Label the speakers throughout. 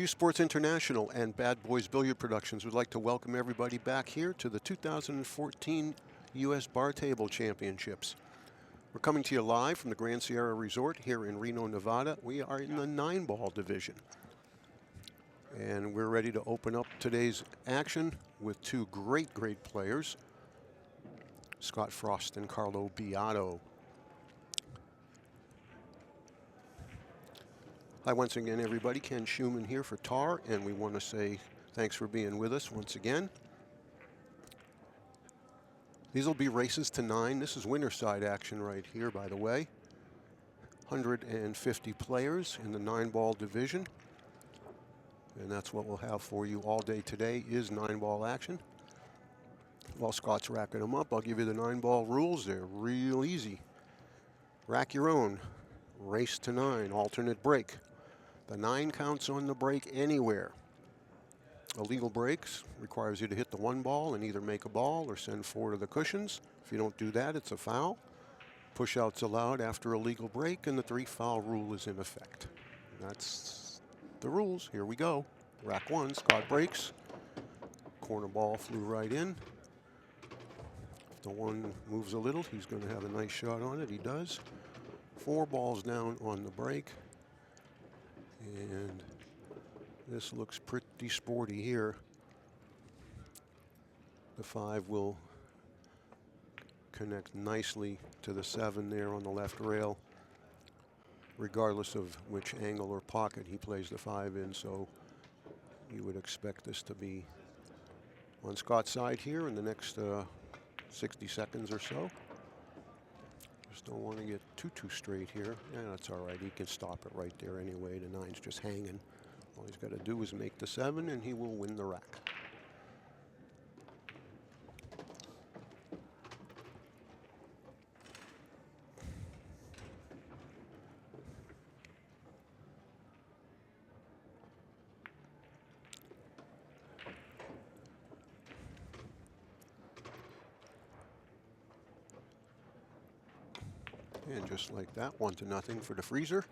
Speaker 1: CueSports International and Bad Boys Billiard Productions would like to welcome everybody back here to the 2014 U.S. Bar Table Championships. We're coming to you live from the Grand Sierra Resort here in Reno, Nevada. We are in the 9-ball division. And we're ready to open up today's action with two great players, Scott Frost and Carlo Biado. Hi once again, everybody. Ken Shuman here for TAR, and we want to say thanks for being with us once again. These will be races to 9. This is winner side action right here, by the way. 150 players in the 9-ball division. And that's what we'll have for you all day today is 9-ball action. While Scott's racking them up, I'll give you the 9-ball rules. They're real easy. Rack your own. Race to 9, alternate break. The 9 counts on the break anywhere. Illegal breaks requires you to hit the 1 ball and either make a ball or send 4 to the cushions. If you don't do that, it's a foul. Push-outs allowed after a legal break, and the 3-foul rule is in effect. That's the rules. Here we go. Rack 1, Scott breaks. Corner ball flew right in. If the 1 moves a little, he's going to have a nice shot on it. He does. 4 balls down on the break. And this looks pretty sporty here. The 5 will connect nicely to the 7 there on the left rail, regardless of which angle or pocket he plays the 5 in. So you would expect this to be on Scott's side here in the next 60 seconds or so. Just don't want to get too straight here. Yeah, that's all right. He can stop it right there anyway. The 9's just hanging. All he's got to do is make the 7, and he will win the rack. And just like that, 1-0 for the freezer.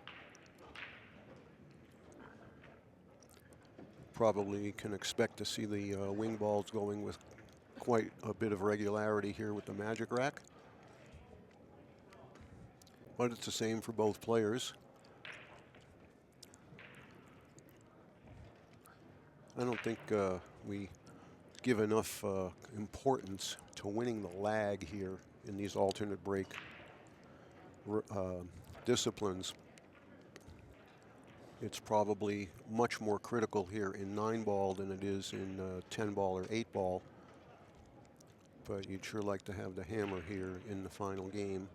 Speaker 1: Probably can expect to see the wing balls going with quite a bit of regularity here with the magic rack. But it's the same for both players. I don't think we give enough importance to winning the lag here in these alternate break disciplines. It's probably much more critical here in 9-ball than it is in 10-ball or 8-ball. But you'd sure like to have the hammer here in the final game.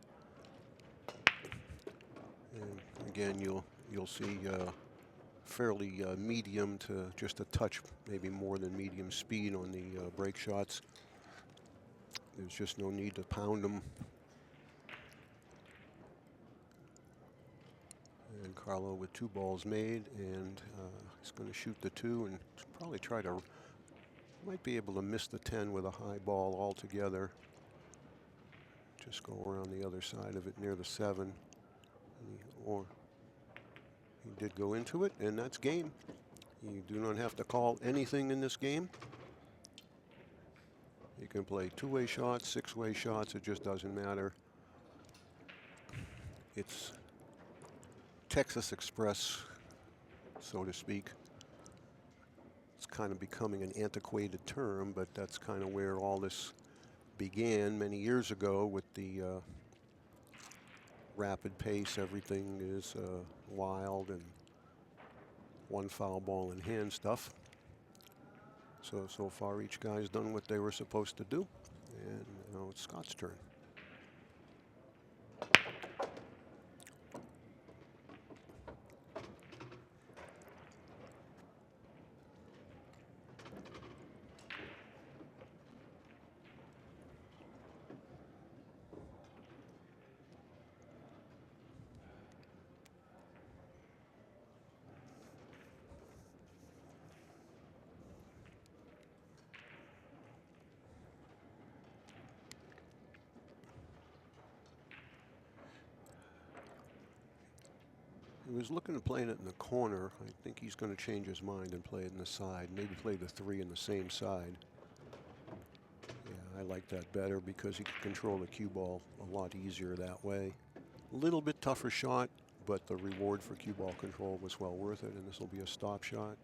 Speaker 1: And again, you'll see fairly medium to just a touch, maybe more than medium speed on the break shots. There's just no need to pound them. And Carlo with 2 balls made, and he's going to shoot the 2 and probably try to, might be able to miss the 10 with a high ball altogether. Just go around the other side of it near the 7. Or he did go into it, and that's game. You do not have to call anything in this game. You can play 2-way shots, 6-way shots, it just doesn't matter. It's Texas Express, so to speak. It's kind of becoming an antiquated term, but that's kind of where all this began many years ago with the rapid pace. Everything is wild and 1 foul ball in hand stuff. So far each guy's done what they were supposed to do, and now it's Scott's turn. He was looking at playing it in the corner. I think he's going to change his mind and play it in the side. Maybe play the 3 in the same side. Yeah, I like that better because he can control the cue ball a lot easier that way. A little bit tougher shot, but the reward for cue ball control was well worth it, and this will be a stop shot.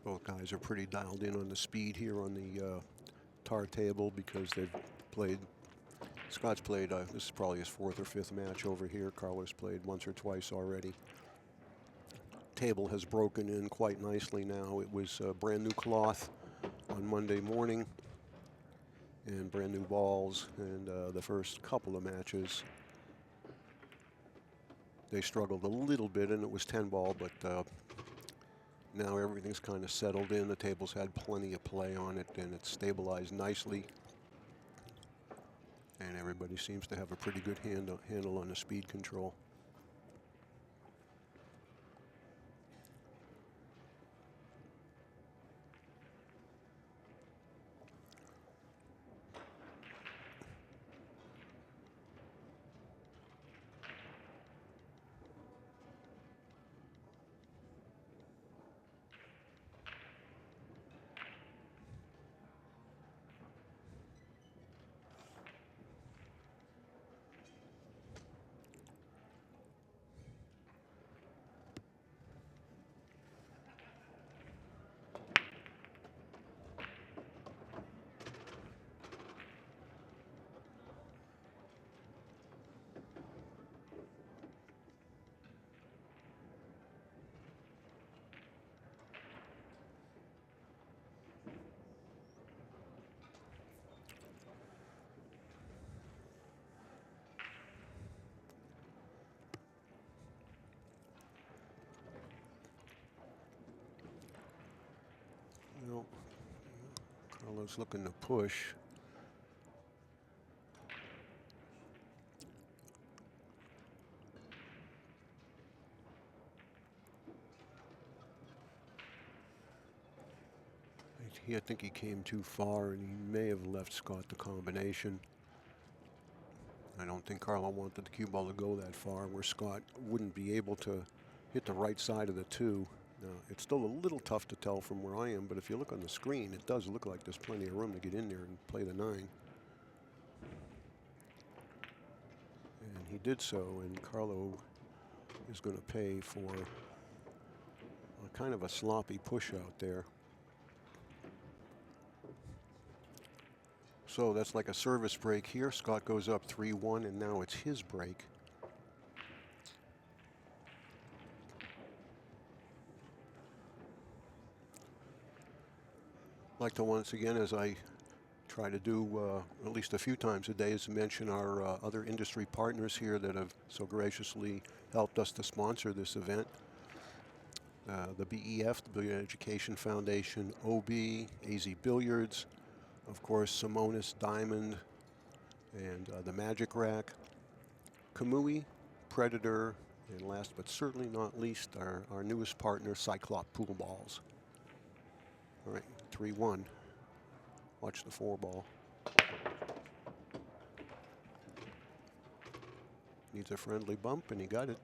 Speaker 1: Both guys are pretty dialed in on the speed here on the tar table because they've played. Scott's played, this is probably his 4th or 5th match over here. Carlos played once or twice already. Table has broken in quite nicely now. It was brand new cloth on Monday morning and brand new balls, and the first couple of matches they struggled a little bit, and it was 10 ball, but now everything's kind of settled in. The table's had plenty of play on it, and it's stabilized nicely. And everybody seems to have a pretty good handle on the speed control. Well, Carlos looking to push. I think he came too far, and he may have left Scott the combination. I don't think Carlo wanted the cue ball to go that far, where Scott wouldn't be able to hit the right side of the 2. Now, it's still a little tough to tell from where I am, but if you look on the screen, it does look like there's plenty of room to get in there and play the 9. And he did so, and Carlo is going to pay for a kind of a sloppy push out there. So that's like a service break here. Scott goes up 3-1, and now it's his break. I'd like to once again, as I try to do at least a few times a day, is to mention our other industry partners here that have so graciously helped us to sponsor this event. The BEF, the Billiard Education Foundation, OB, AZ Billiards, of course, Simonis Diamond, and the Magic Rack, Kamui, Predator, and last but certainly not least, our newest partner, Cyclop Pool Balls. All right, 3-1. Watch the 4 ball. Needs a friendly bump, and he got it.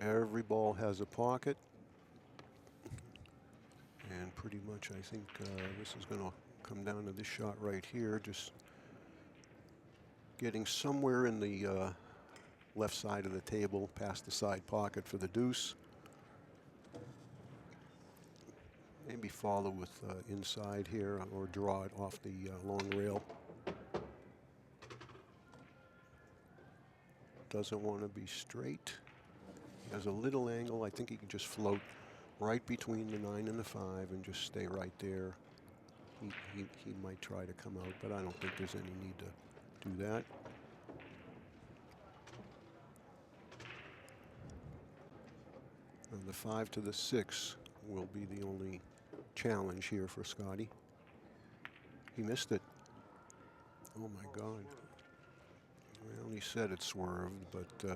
Speaker 1: Every ball has a pocket. And pretty much, I think this is going to come down to this shot right here. Just getting somewhere in the left side of the table, past the side pocket for the deuce. Maybe follow with inside here or draw it off the long rail. Doesn't want to be straight. He has a little angle. I think he can just float right between the 9 and the 5 and just stay right there. He might try to come out, but I don't think there's any need to do that. And the 5 to the 6 will be the only challenge here for Scotty. He missed it. Oh my God. Well, he said it swerved, but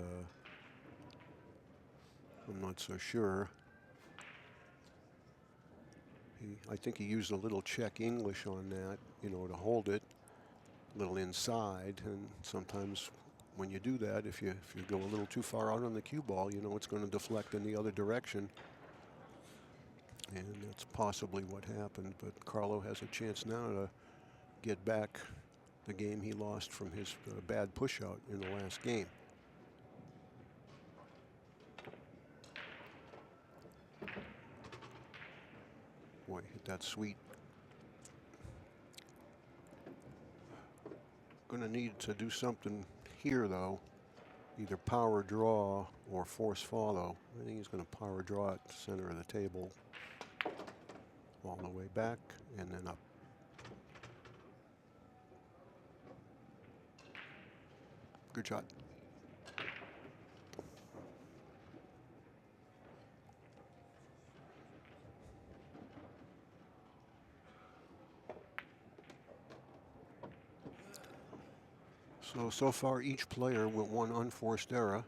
Speaker 1: I'm not so sure. I think he used a little check English on that, you know, to hold it a little inside. And sometimes when you do that, if you go a little too far out on the cue ball, you know it's going to deflect in the other direction. And that's possibly what happened. But Carlo has a chance now to get back the game he lost from his bad push-out in the last game. Boy, hit that sweet. Going to need to do something here, though. Either power draw or force follow. I think he's going to power draw at the center of the table. All the way back and then up. Good shot. So far each player with one unforced error.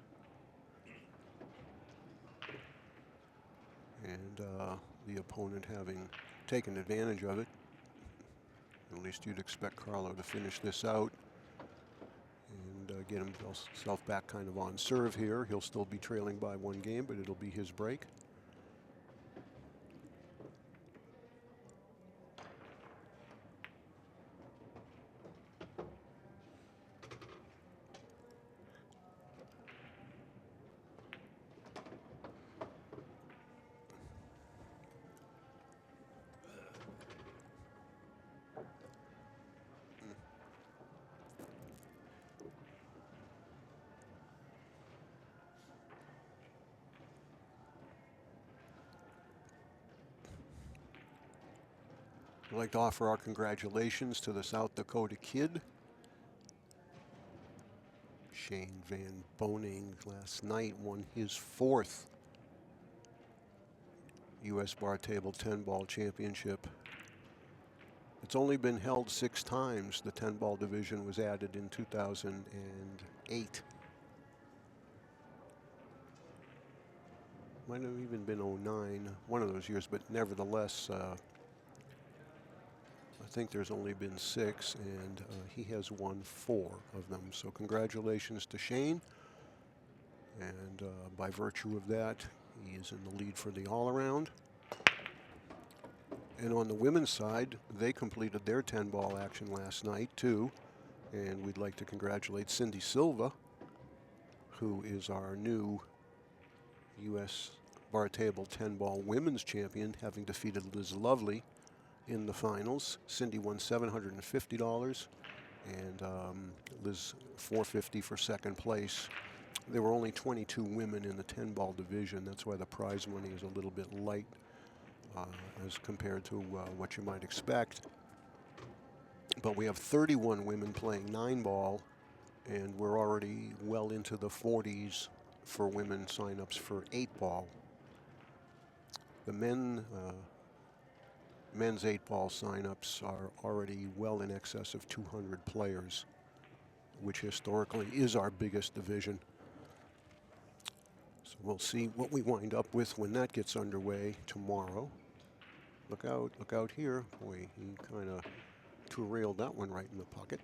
Speaker 1: And the opponent having taken advantage of it. At least you'd expect Carlo to finish this out and get himself back kind of on serve here. He'll still be trailing by 1 game, but it'll be his break. I'd like to offer our congratulations to the South Dakota kid. Shane Van Boning last night won his 4th U.S. Bar Table 10-ball championship. It's only been held 6 times. The 10-ball division was added in 2008. Might have even been 09, one of those years, but nevertheless, I think there's only been 6, and he has won 4 of them. So congratulations to Shane. And by virtue of that, he is in the lead for the all-around. And on the women's side, they completed their 10-ball action last night, too. And we'd like to congratulate Cindy Silva, who is our new U.S. Bar Table 10-ball women's champion, having defeated Liz Lovely in the finals. Cindy won $750 and Liz $450 for second place. There were only 22 women in the 10-ball division. That's why the prize money is a little bit light as compared to what you might expect. But we have 31 women playing 9-ball, and we're already well into the 40s for women signups for 8-ball. The men's 8-ball signups are already well in excess of 200 players, which historically is our biggest division. So we'll see what we wind up with when that gets underway tomorrow. Look out here. Boy, he kind of two-railed that one right in the pocket.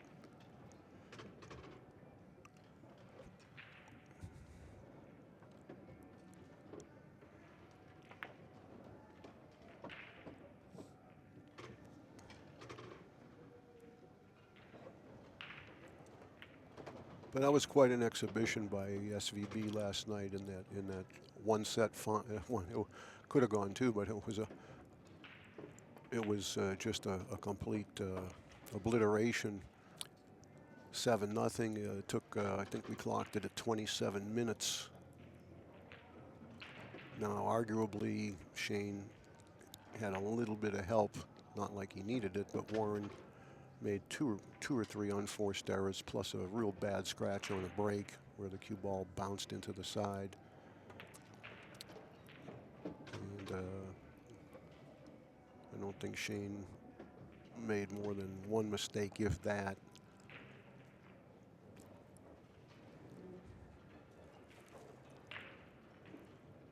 Speaker 1: But that was quite an exhibition by SVB last night in that one set. One could have gone 2, but it was just a complete obliteration. 7-0. It took I think we clocked it at 27 minutes. Now, arguably, Shane had a little bit of help, not like he needed it, but Warren made two or three unforced errors, plus a real bad scratch on a break where the cue ball bounced into the side. and I don't think Shane made more than one mistake, if that.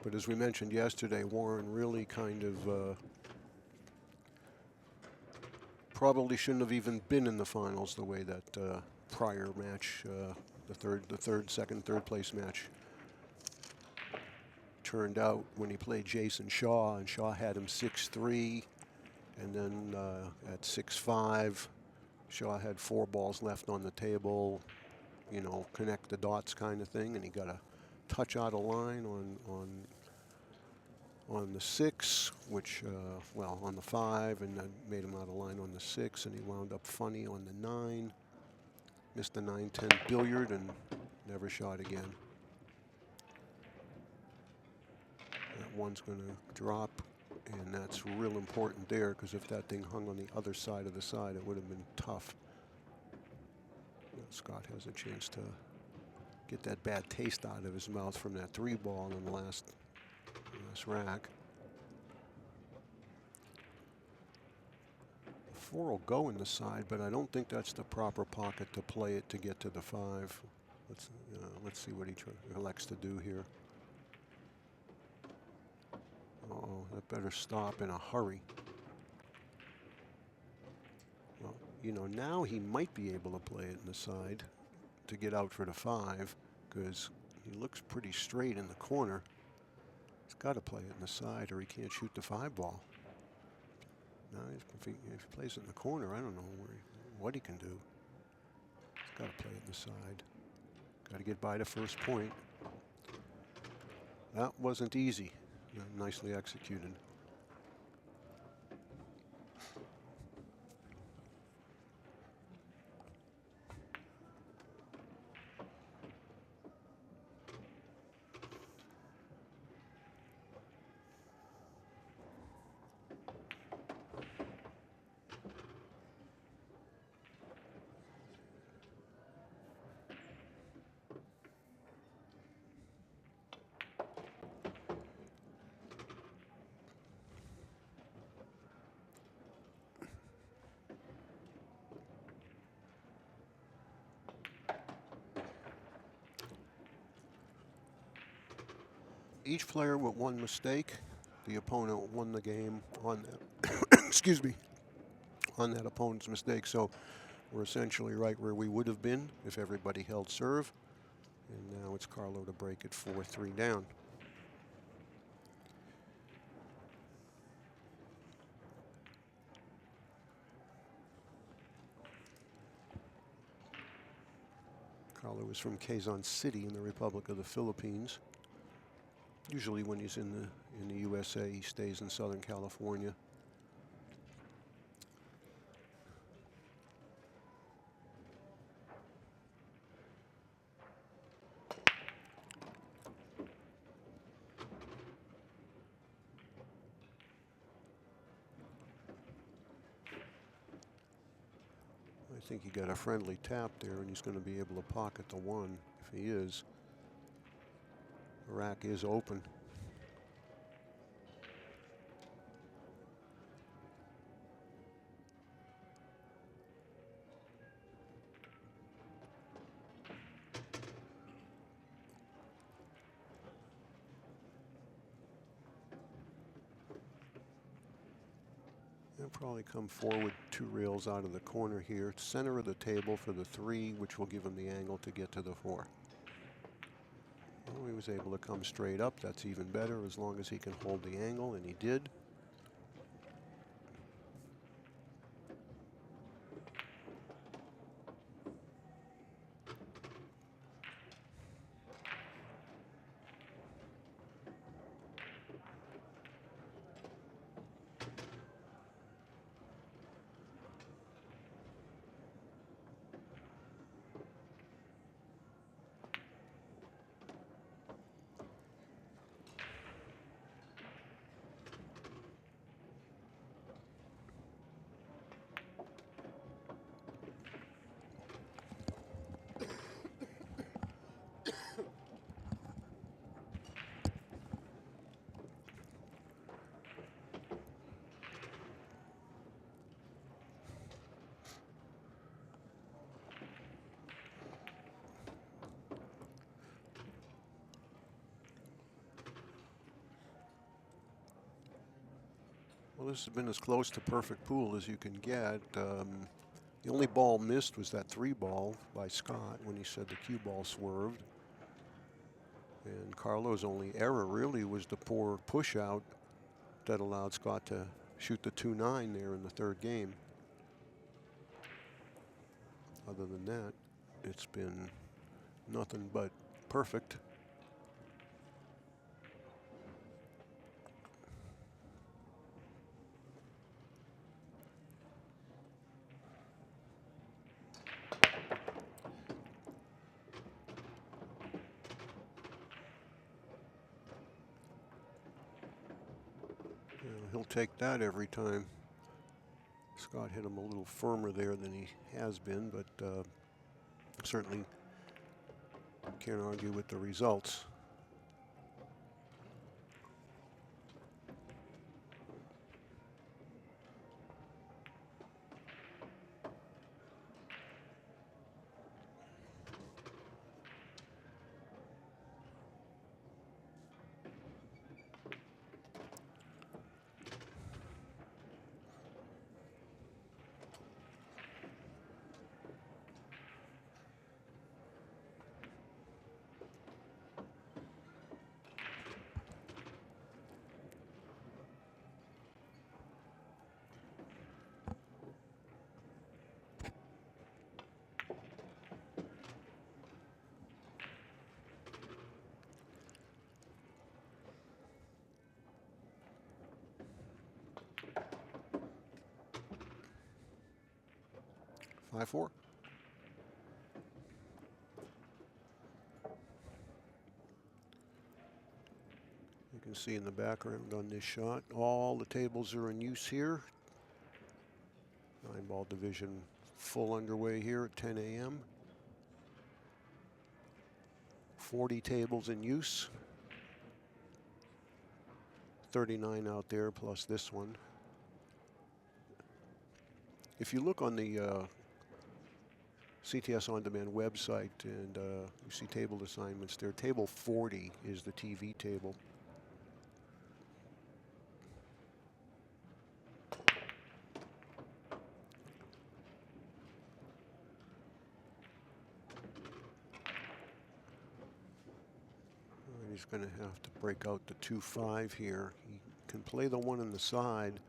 Speaker 1: But as we mentioned yesterday, Warren really kind of probably shouldn't have even been in the finals the way that prior match, the second, third place match turned out when he played Jason Shaw, and Shaw had him 6-3, and then at 6-5, Shaw had 4 balls left on the table, you know, connect the dots kind of thing, and he got a touch out of line on the 6, which, well, on the 5, and then made him out of line on the 6, and he wound up funny on the 9, missed the 9-10 billiard, and never shot again. That one's going to drop, and that's real important there, because if that thing hung on the other side of the side, it would have been tough. Scott has a chance to get that bad taste out of his mouth from that 3 ball in the last rack. 4 will go in the side, but I don't think that's the proper pocket to play it to get to the 5. Let's see what he elects to do here. Uh-oh, that better stop in a hurry. Well, you know, now he might be able to play it in the side to get out for the 5, because he looks pretty straight in the corner. He's got to play it in the side or he can't shoot the 5 ball. Now, if he plays it in the corner, I don't know what he can do. He's got to play it in the side. Got to get by the first point. That wasn't easy. Nicely executed. Each player with 1 mistake, the opponent won the game on that, excuse me, on that opponent's mistake. So we're essentially right where we would have been if everybody held serve. And now it's Carlo to break it 4-3 down. Carlo is from Quezon City in the Republic of the Philippines. Usually when he's in the USA, he stays in Southern California. I think he got a friendly tap there, and he's going to be able to pocket the 1 if he is. The rack is open. They'll probably come forward 2 rails out of the corner here. Center of the table for the 3, which will give him the angle to get to the 4. Well, he was able to come straight up. That's even better as long as he can hold the angle, and he did. Well, this has been as close to perfect pool as you can get. The only ball missed was that 3 ball by Scott when he said the cue ball swerved. And Carlo's only error really was the poor push out that allowed Scott to shoot the 2-9 there in the 3rd game. Other than that, it's been nothing but perfect. He'll take that every time. Scott hit him a little firmer there than he has been, but certainly can't argue with the results. Five, 4. You can see in the background on this shot, all the tables are in use here. 9-ball division full underway here at 10 a.m. 40 tables in use. 39 out there plus this one. If you look on the CTS On Demand website and you see table assignments there, table 40 is the TV table. He's going to have to break out the 2-5 here. He can play the 1 on the side,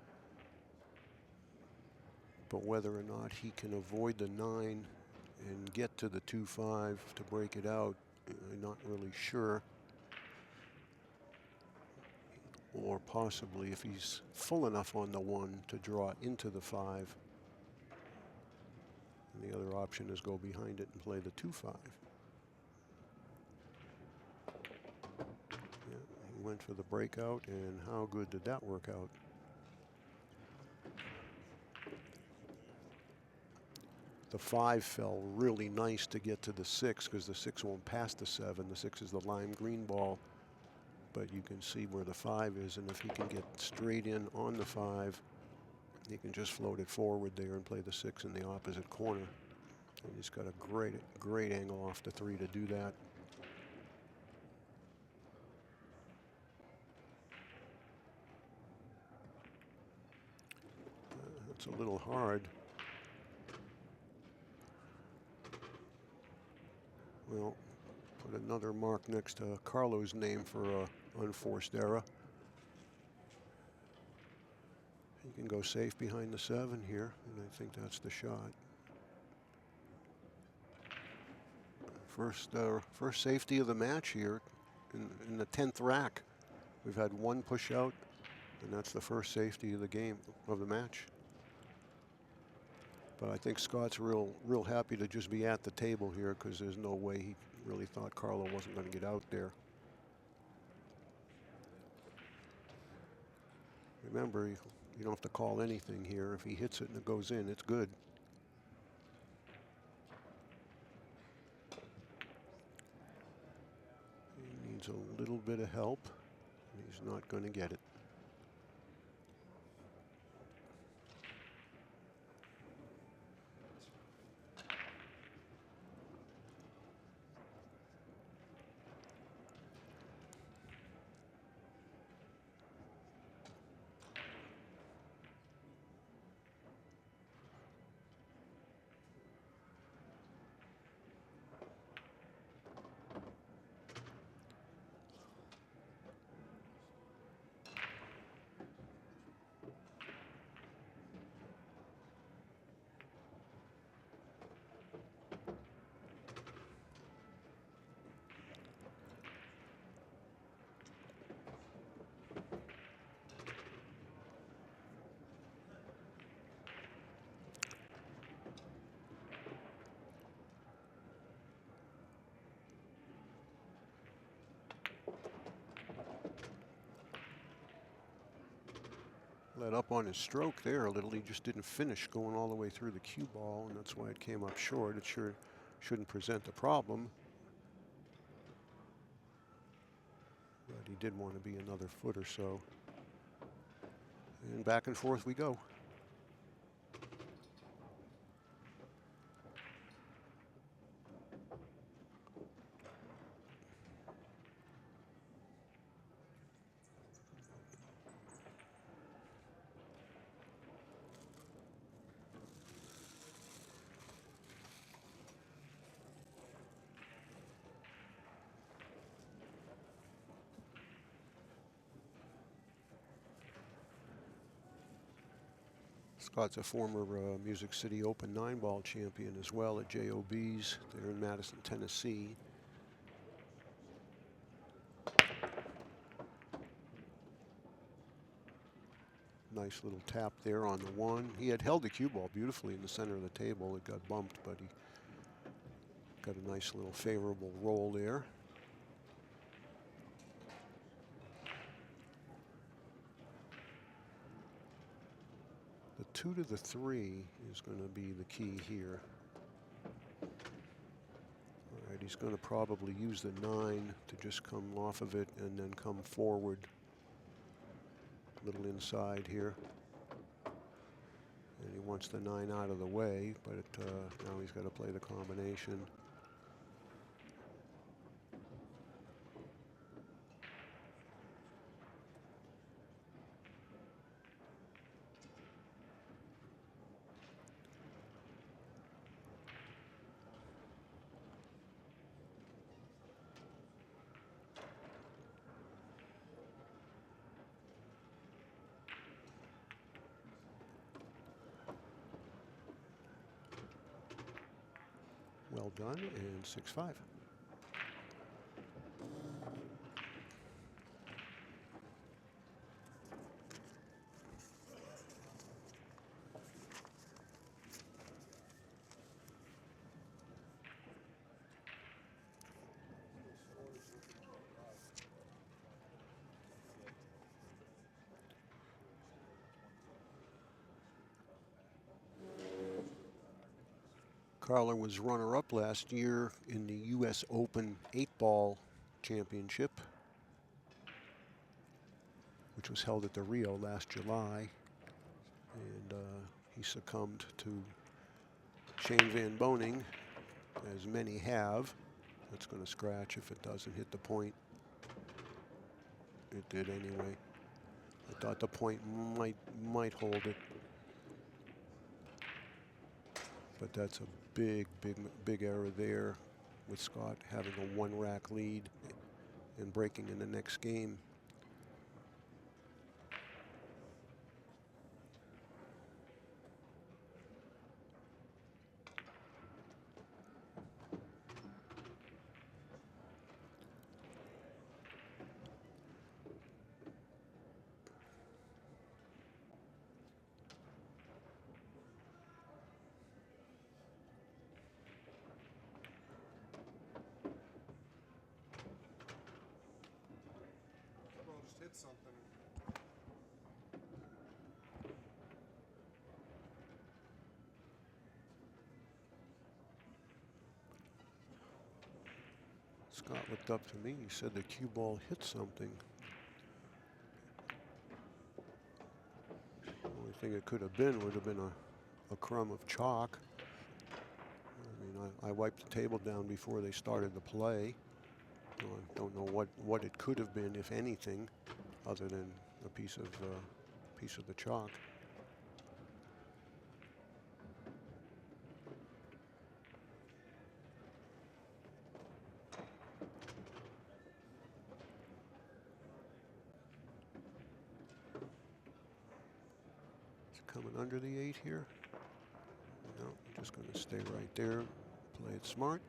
Speaker 1: but whether or not he can avoid the 9 and get to the 2-5 to break it out, I'm not really sure. Or possibly if he's full enough on the 1 to draw into the 5. And the other option is go behind it and play the 2-5. Went for the breakout, and how good did that work out? The 5 fell really nice to get to the 6 because the 6 won't pass the 7. The 6 is the lime green ball, but you can see where the 5 is, and if he can get straight in on the 5, he can just float it forward there and play the 6 in the opposite corner. And he's got a great angle off the 3 to do that. It's a little hard. Well, put another mark next to Carlo's name for an unforced error. He can go safe behind the 7 here, and I think that's the shot. First safety of the match here in the 10th rack. We've had 1 push out, and that's the first safety of the game, of the match. But I think Scott's real happy to just be at the table here because there's no way he really thought Carlo wasn't going to get out there. Remember, you don't have to call anything here. If he hits it and it goes in, it's good. He needs a little bit of help. He's not going to get it. let up on his stroke there a little. He just didn't finish going all the way through the cue ball, and that's why it came up short. It sure shouldn't present a problem. But he did want to be another foot or so. And back and forth we go. Scott's a former Music City Open 9-ball champion as well at JOB's there in Madison, Tennessee. Nice little tap there on the one. He had held the cue ball beautifully in the center of the table. It got bumped, but he got a nice little favorable roll there. The 2 to the 3 is going to be the key here. All right, he's going to probably use the 9 to just come off of it and then come forward a little inside here. And he wants the 9 out of the way, but now he's got to play the combination. Well done, and 6-5. Carlo was runner-up last year in the U.S. Open 8-ball championship, which was held at the Rio last July. And he succumbed to Shane Van Boening, as many have. That's going to scratch if it doesn't hit the point. It did anyway. I thought the point might hold it. But that's a big error there with Scott having a 1-rack lead and breaking in the next game.
Speaker 2: Something.
Speaker 1: Scott looked up to me. He said the cue ball hit something. The only thing it could have been would have been a crumb of chalk. I mean, I wiped the table down before they started the play. So I don't know what it could have been, if anything, other than a piece of the chalk. It's coming under the 8 here. No, just going to stay right there. Play it smart.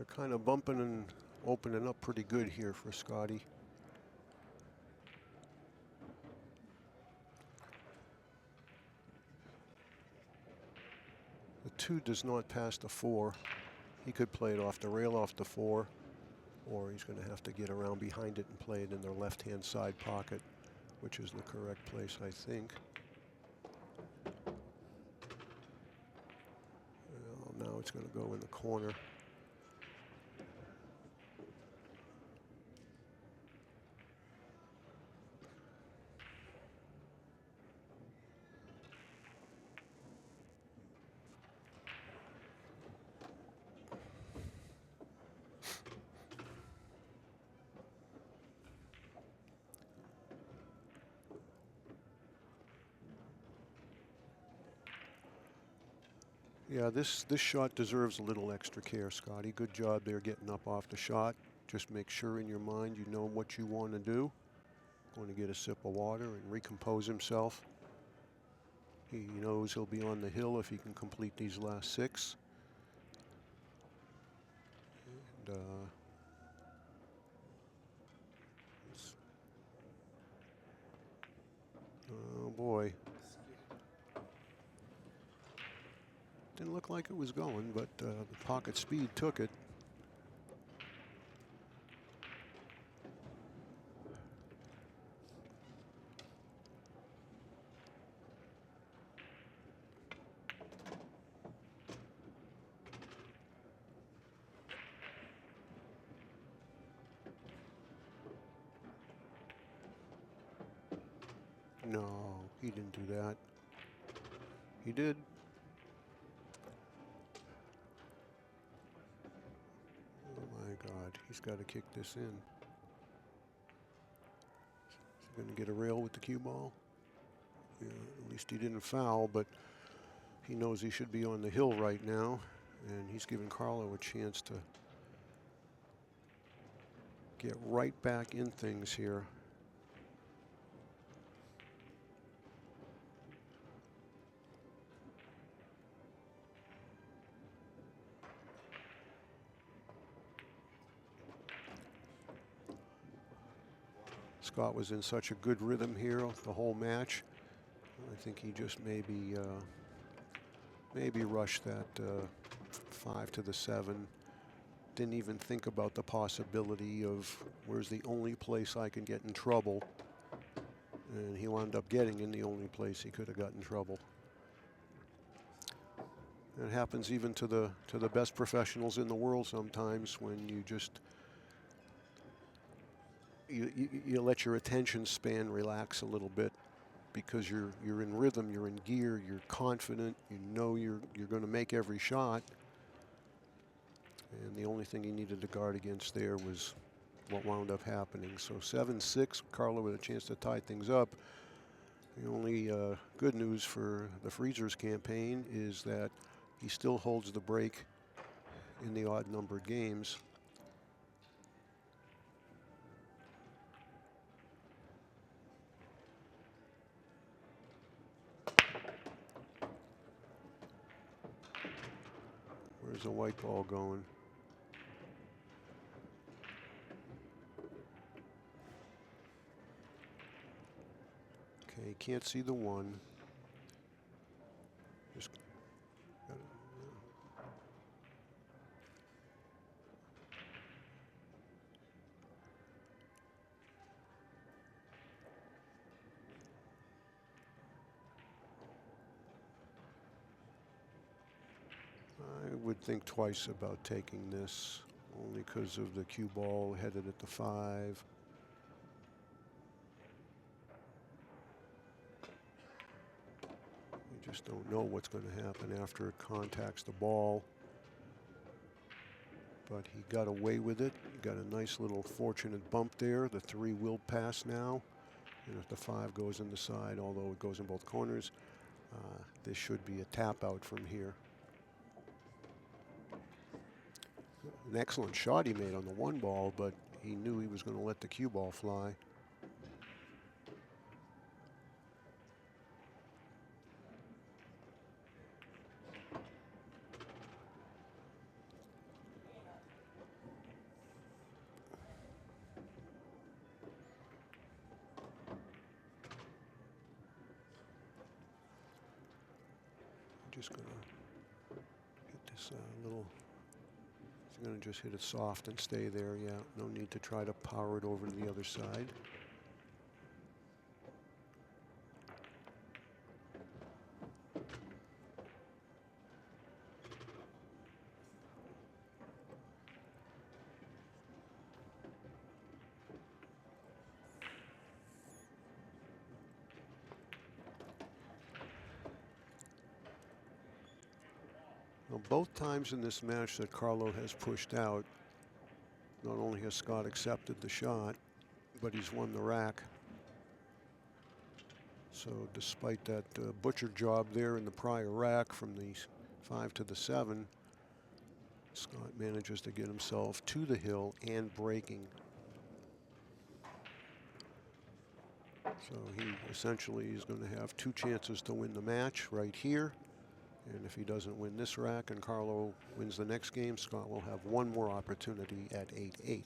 Speaker 1: They're kind of bumping and opening up pretty good here for Scotty. The 2 does not pass the 4. He could play it off the rail off the 4, or he's going to have to get around behind it and play it in their left-hand side pocket, which is the correct place, I think. Well, now it's going to go in the corner. Yeah, this shot deserves a little extra care, Scotty. Good job there getting up off the shot. Just make sure in your mind you know what you want to do. Going to get a sip of water and recompose himself. He knows he'll be on the hill if he can complete these last 6. And oh boy. Didn't look like it was going, but the pocket speed took it. No, he didn't do that. He did. Oh my God, he's got to kick this in. Is he going to get a rail with the cue ball? Yeah, at least he didn't foul, but he knows he should be on the hill right now, and he's giving Carlo a chance to get right back in things here. Scott was in such a good rhythm here the whole match. I think he just maybe rushed that 5 to the 7. Didn't even think about the possibility of where's the only place I can get in trouble. And he wound up getting in the only place he could have got in trouble. It happens even to the best professionals in the world sometimes, when you just you let your attention span relax a little bit, because you're in rhythm, you're in gear, you're confident, you know you're going to make every shot. And the only thing he needed to guard against there was what wound up happening. So 7-6, Carlo with a chance to tie things up. The only good news for the Freezers campaign is that he still holds the break in the odd-numbered games. Where's the white ball going? Okay, can't see the 1. Just I would think twice about taking this, only because of the cue ball headed at the 5. You just don't know what's going to happen after it contacts the ball. But he got away with it. He got a nice little fortunate bump there. The 3 will pass now. And if the 5 goes in the side, although it goes in both corners, this should be a tap out from here. An excellent shot he made on the 1 ball, but he knew he was going to let the cue ball fly. just going to hit this little, he's going to just hit it soft and stay there. Yeah, no need to try to power it over to the other side. Well, both times in this match that Carlo has pushed out, not only has Scott accepted the shot, but he's won the rack. So despite that butcher job there in the prior rack from the 5 to the 7, Scott manages to get himself to the hill and breaking. So he essentially is going to have 2 chances to win the match right here. And if he doesn't win this rack and Carlo wins the next game, Scott will have 1 more opportunity at 8-8.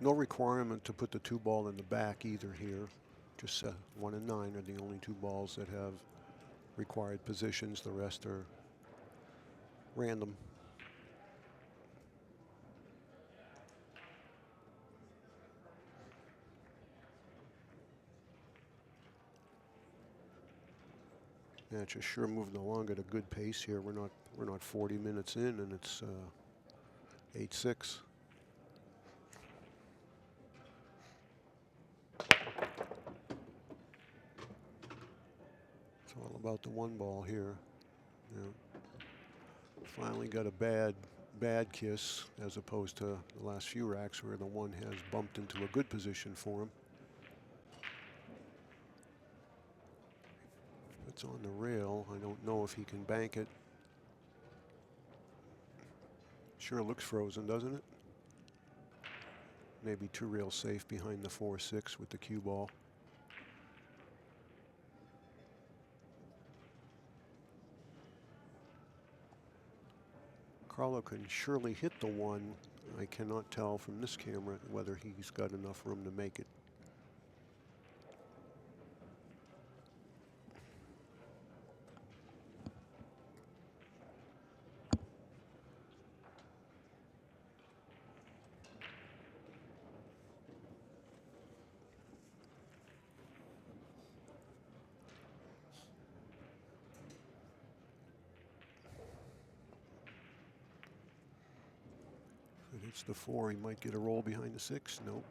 Speaker 1: No requirement to put the 2 ball in the back either here. Just 1 and 9 are the only 2 balls that have required positions. The rest are random. Match is sure moving along at a good pace here. We're not 40 minutes in, and it's 8-6. It's all about the 1 ball here. Yeah. Finally got a bad kiss as opposed to the last few racks where the 1 has bumped into a good position for him. It's on the rail. I don't know if he can bank it. Sure looks frozen, doesn't it? Maybe 2 rails safe behind the 4-6 with the cue ball. Carlo can surely hit the 1. I cannot tell from this camera whether he's got enough room to make it. If it hits the 4, he might get a roll behind the 6. Nope.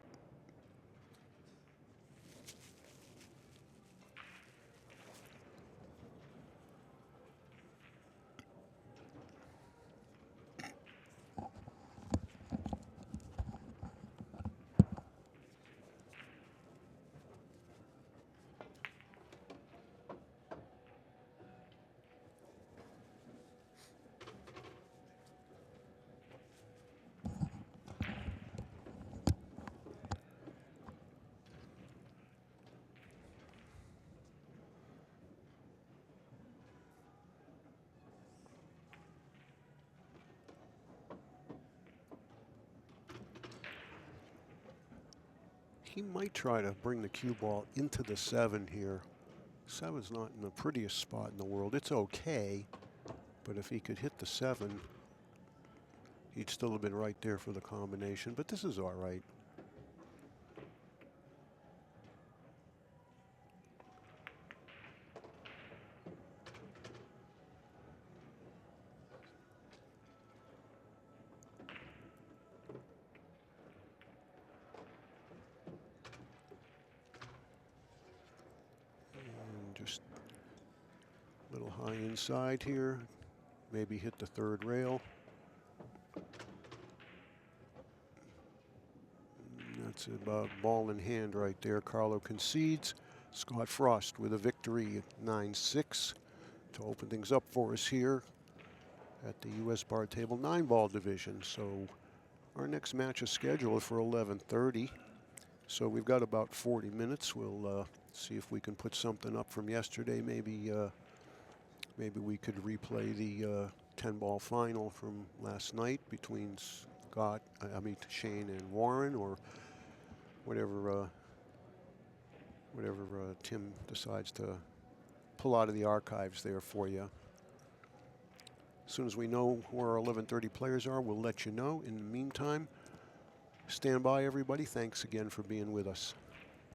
Speaker 1: He might try to bring the cue ball into the 7 here. 7's not in the prettiest spot in the world. It's okay, but if he could hit the 7, he'd still have been right there for the combination, but this is all right. Just a little high inside here. Maybe hit the 3rd rail. That's about ball in hand right there. Carlo concedes. Scott Frost with a victory at 9-6 to open things up for us here at the U.S. Bar Table 9-ball division. So our next match is scheduled for 11:30. So we've got about 40 minutes. We'll see if we can put something up from yesterday, maybe Maybe we could replay the 10-ball final from last night between Shane and Warren, or whatever Tim decides to pull out of the archives there for you. As soon as we know where our 11:30 players are, we'll let you know. In the meantime, stand by, everybody. Thanks again for being with us.